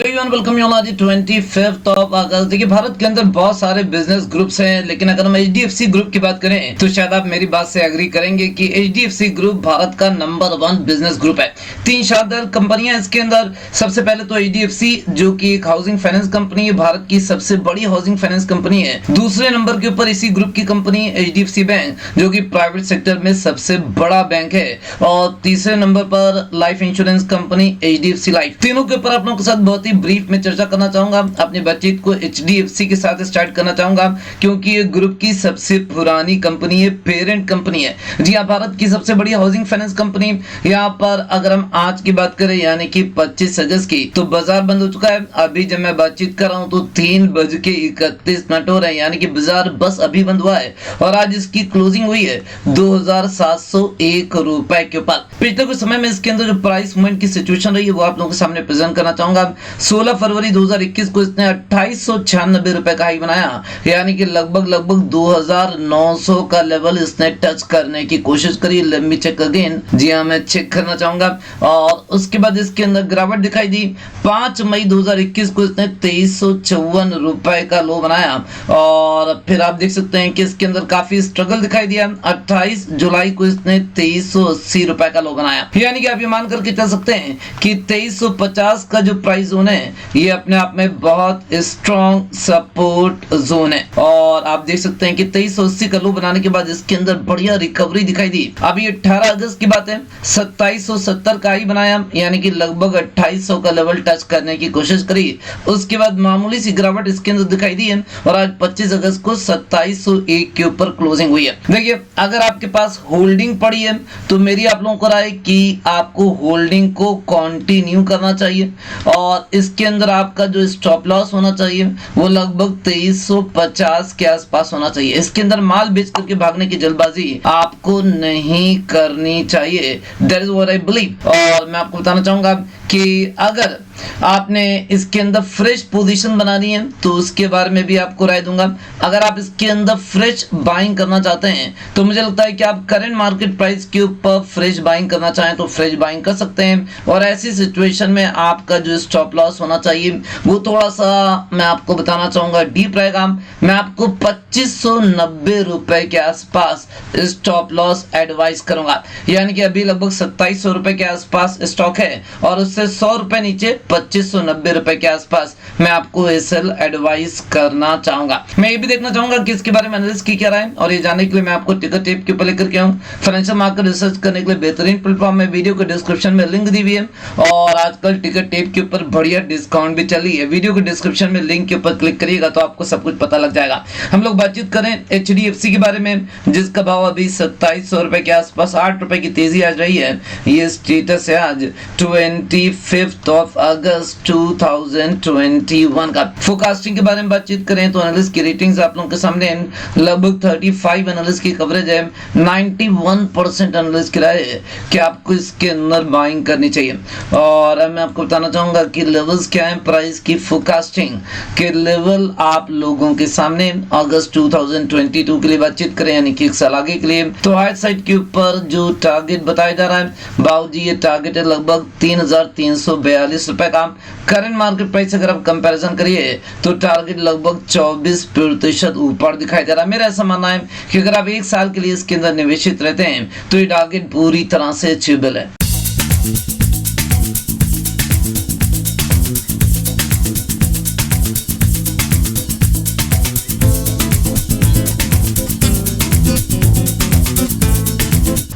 Welcome you on 25 of अगस्त। देखिए भारत के अंदर बहुत सारे बिजनेस ग्रुप्स हैं, लेकिन अगर हम एचडीएफसी ग्रुप की बात करें तो शायद आप मेरी बात से एग्री करेंगे कि एचडीएफसी ग्रुप भारत का नंबर 1 बिजनेस ग्रुप है। 3 शानदार कंपनियां इसके अंदर। सबसे पहले तो एचडीएफसी जो कि एक हाउसिंग फाइनेंस कंपनी है, भारत की सबसे बड़ी हाउसिंग फाइनेंस कंपनी है। दूसरे नंबर के ऊपर इसी ग्रुप की कंपनी एचडीएफसी बैंक जो कि प्राइवेट सेक्टर में सबसे बड़ा बैंक है, और तीसरे नंबर पर life insurance company HDFC life. तीनों के ऊपर आप लोगों के साथ बहुत ही ब्रीफ में चर्चा करना चाहूंगा। अपनी बातचीत को एचडीएफसी के साथ स्टार्ट करना चाहूंगा क्योंकि ये ग्रुप की सबसे पुरानी कंपनी है, पेरेंट कंपनी है। जी हाँ, भारत की सबसे बड़ी हाउसिंग फाइनेंस कंपनी। यहाँ पर अगर हम आज की बात करें यानी कि 25 अगस्त की, तो बाजार बंद हो चुका है। अभी जब मैं बातचीत कर रहा हूँ तो 3:31 हो रहे हैं, यानी कि बाजार बस अभी बंद हुआ है और आज इसकी क्लोजिंग हुई है 2701 रुपए के ऊपर। पिछले कुछ समय में इसके अंदर जो प्राइस मूवमेंट की सिचुएशन रही है वो आप लोगों के सामने प्रेजेंट करना चाहूंगा। 16 फरवरी 2021 को इसने 2896 रुपए का हाई बनाया, यानी कि लगभग 2900 का लेवल इसने टच करने की कोशिश करी। Let me check again. जी हाँ, मैं चेक करना चाहूंगा। और उसके बाद इसके अंदर गिरावट दिखाई दी। 5 मई 2021 को इसने 2354 रुपए का लो बनाया, और फिर आप देख सकते हैं कि इसके अंदर काफी स्ट्रगल दिखाई दिया। 28 जुलाई को इसने 2380 रुपए का लो बनाया, यानी कि आप ये मान करके चल सकते हैं कि 2350 का जो प्राइस जोन है ये अपने आप में बहुत स्ट्रॉन्ग सपोर्ट जोन है। और आप देख सकते हैं कि 2380 का लो बनाने के बाद इसके अंदर बढ़िया रिकवरी दिखाई दी। अभी 18 अगस्त की बात है, 2770 का हाई बनाया, यानी कि लगभग 2800 का लेवल टच करने की कोशिश करी। उसके बाद मामूली सी गिरावट इसके अंदर दिखाई दी है और आज 25 अगस्त को 2701 के ऊपर क्लोजिंग हुई है। देखिए, अगर आपके पास होल्डिंग पड़ी है तो मेरी आप लोगों को राय कि आपको होल्डिंग को कंटिन्यू करना चाहिए, और इसके अंदर आपका जो स्टॉप लॉस होना चाहिए वो लगभग 2350 के आसपास होना चाहिए। इसके अंदर माल बेच करके भागने की जल्दबाजी आपको नहीं करनी चाहिए। That is what I believe. और मैं आपको बताना चाहूंगा कि अगर आपने इसके अंदर फ्रेश पोजीशन बनानी है तो उसके बारे में भी आपको राय दूंगा। अगर आप इसके अंदर फ्रेश बाइंग करना चाहते हैं तो मुझे लगता है कि आप करंट मार्केट प्राइस के ऊपर फ्रेश बाइंग करना चाहें तो फ्रेश बाइंग कर सकते हैं, और ऐसी सिचुएशन में आपका जो स्टॉप लॉस होना चाहिए वो थोड़ा सा मैं आपको बताना चाहूंगा डीप रहेगा। मैं आपको 2590 रुपए के आसपास स्टॉप लॉस एडवाइस करूंगा, यानी कि अभी लगभग 2700 रुपए के आसपास स्टॉक है और उससे 100 रुपए नीचे 2590 रुपए के आसपास मैं आपको एसएल एडवाइस करना चाहूंगा। मैं ये भी देखना चाहूंगा कि इसके बारे में एनालिस्ट की क्या राय है, और ये जानने के लिए मैं आपको टिकर टेप के ऊपर लेकर के आऊं। फाइनेंशियल मार्केट रिसर्च करने के लिए बेहतरीन प्लेटफॉर्म है, वीडियो के डिस्क्रिप्शन में लिंक दी हुई है, और आजकल टिकर टेप के ऊपर बढ़िया डिस्काउंट भी चल रही है। वीडियो के डिस्क्रिप्शन में लिंक के ऊपर क्लिक करिएगा तो आपको सब कुछ पता लग जाएगा। हम लोग बातचीत करें एचडीएफसी के बारे में, जिसका भाव अभी 2700 रुपए के आसपास 8 रुपए की तेजी आ रही है। ये स्टेटस है आज 25 ऑफ अगस्त 2021 का। फोरकास्टिंग के बारे में बातचीत करें तो एनालिस्ट की रेटिंग्स आप लोगों के सामने लगभग 35 एनालिस्ट की कवरेज है। 91% एनालिस्ट की राय है कि आपको इसके अंदर बाइंग करनी चाहिए। और मैं आपको बताना चाहूंगा कि लेवल्स क्या है प्राइस की। फोरकास्टिंग के लेवल आप लोगों के सामने अगस्त 2022 के लिए बातचीत करें, यानी कि एक साल आगे के लिए, तो हाइट साइड के ऊपर जो टारगेट बताया जा रहा है बाबूजी, ये टारगेट है लगभग 3342 रुपए का। करंट मार्केट प्राइस से अगर आप कंपैरिजन करिए तो टारगेट लगभग 24% ऊपर दिखाई दे रहा है। मेरा ऐसा मानना है कि अगर आप एक साल के लिए इसके अंदर निवेशित रहते हैं तो ये टारगेट पूरी तरह से अचीवेबल है।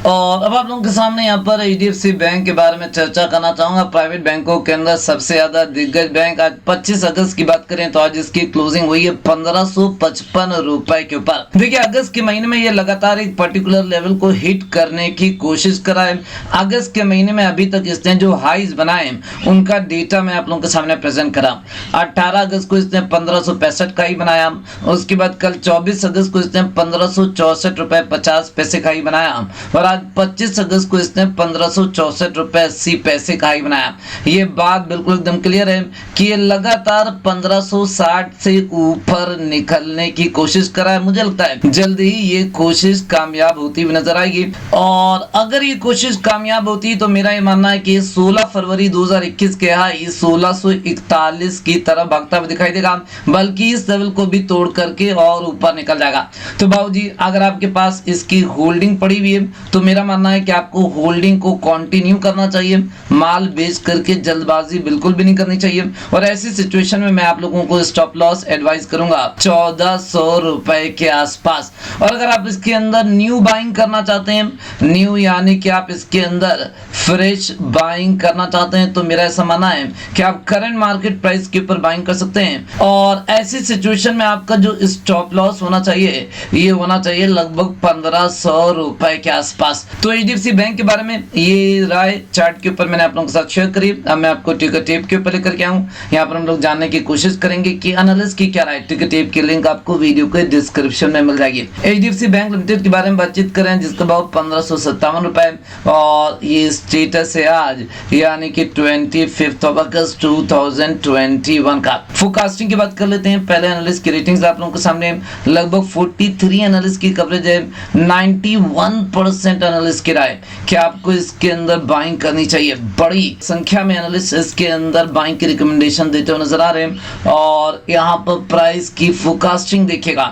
और अब आप लोगों के सामने यहाँ पर एचडीएफसी बैंक के बारे में चर्चा करना चाहूंगा। प्राइवेट बैंकों के अंदर सबसे ज्यादा दिग्गज बैंक। आज 25 अगस्त की बात करें तो आज इसकी क्लोजिंग हुई है 1555 रुपए के ऊपर। देखिए, अगस्त के महीने में ये लगातार एक पर्टिकुलर लेवल को हिट करने की कोशिश करा है। अगस्त के महीने में अभी तक इसने जो हाईज बनाए उनका डेटा मैं आप लोगों के सामने प्रेजेंट करा। 18 अगस्त को इसने 1565 का ही बनाया। उसके बाद कल 24 अगस्त को इसने 1564 रुपए 50 पैसे का ही बनाया, और आज आज 25 अगस्त को इसने 1564 रुपए 80 पैसे का हाई बनाया। ये बात बिल्कुल एकदम क्लियर है कि ये लगातार 1560 से ऊपर निकलने की कोशिश कर रहा है। मुझे लगता है जल्द ही ये कोशिश कामयाब होती हुई नजर आएगी, और अगर ये कोशिश कामयाब होती तो मेरा ये मानना है कि 16 फरवरी 2021 के हाई 1641 की तरफ भागता हुआ दिखाई देगा, बल्कि इस लेवल को भी तोड़ करके और ऊपर निकल जाएगा। तो बाबूजी अगर आपके पास इसकी होल्डिंग पड़ी हुई है तो मेरा मानना है कि आपको होल्डिंग को कंटिन्यू करना चाहिए, माल बेच करके जल्दबाजी बिल्कुल भी नहीं करनी चाहिए। और ऐसी सिचुएशन में मैं आप लोगों को स्टॉप लॉस एडवाइस करूंगा 1400 रुपए के आसपास। और अगर आप इसके अंदर न्यू बाइंग करना चाहते हैं, न्यू यानी कि आप इसके अंदर फ्रेश बाइंग करना चाहते हैं, तो मेरा ऐसा मानना है कि आप करंट मार्केट प्राइस के ऊपर बाइंग कर सकते हैं। और ऐसी सिचुएशन में आपका जो स्टॉप लॉस होना चाहिए ये होना चाहिए लगभग 1500 रुपए के आसपास। तो एचडीएफसी बैंक के बारे में ये राय चार्ट के ऊपर मैंने आप लोगों के साथ शेयर करी। अब मैं आपको टिकर टेप के ऊपर लेकर के आऊं, यहाँ पर हम लोग जानने की कोशिश करेंगे कि एनालिस्ट की क्या राय। टिकर टेप की लिंक आपको वीडियो के डिस्क्रिप्शन में मिल जाएगी। एचडीएफसी बैंक लिमिटेड के बारे में बातचीत करें जिसका भाव 1557 रुपए और ये स्टेटस है आज यानी कि 25 अगस्त 2021 का। फोरकास्टिंग की बात कर लेते हैं। पहले एनालिस्ट की रेटिंग्स आप लोगों के सामने लगभग 43 एनालिस्ट की कवरेज है, 91% एनालिस्ट की राय कि आपको इसके अंदर बाइंग करनी चाहिए। बड़ी संख्या में एनालिस्ट इसके अंदर बाइंग की रिकमेंडेशन देते हुए नजर आ रहे हैं। और यहाँ पर प्राइस की फोरकास्टिंग देखिएगा,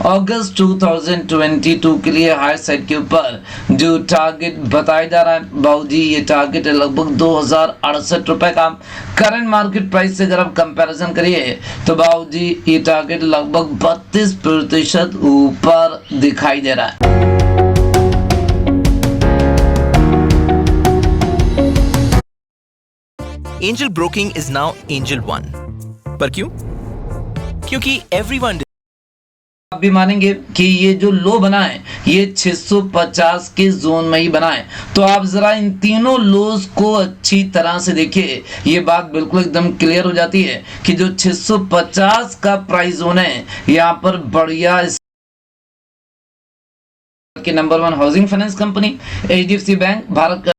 अगस्त 2022 के लिए हाई साइड के ऊपर जो टारगेट बताया जा रहा है बाबूजी ये टारगेट है लगभग 2068 रुपए का। करंट मार्केट प्राइस से अगर आप कंपैरिजन करिए तो बाबूजी ये टारगेट लगभग 32% ऊपर दिखाई दे रहा है। Angel Broking is now Angel One. पर क्यों? क्योंकि everyone आप भी मानेंगे कि ये जो लो बना है ये 650 के जोन में ही बना है। तो आप जरा इन तीनों लोज को अच्छी तरह से देखिए, ये बात बिल्कुल एकदम क्लियर हो जाती है कि जो 650 का प्राइस जोन है यहाँ पर बढ़िया के number 1 housing finance company HDFC bank Bharat का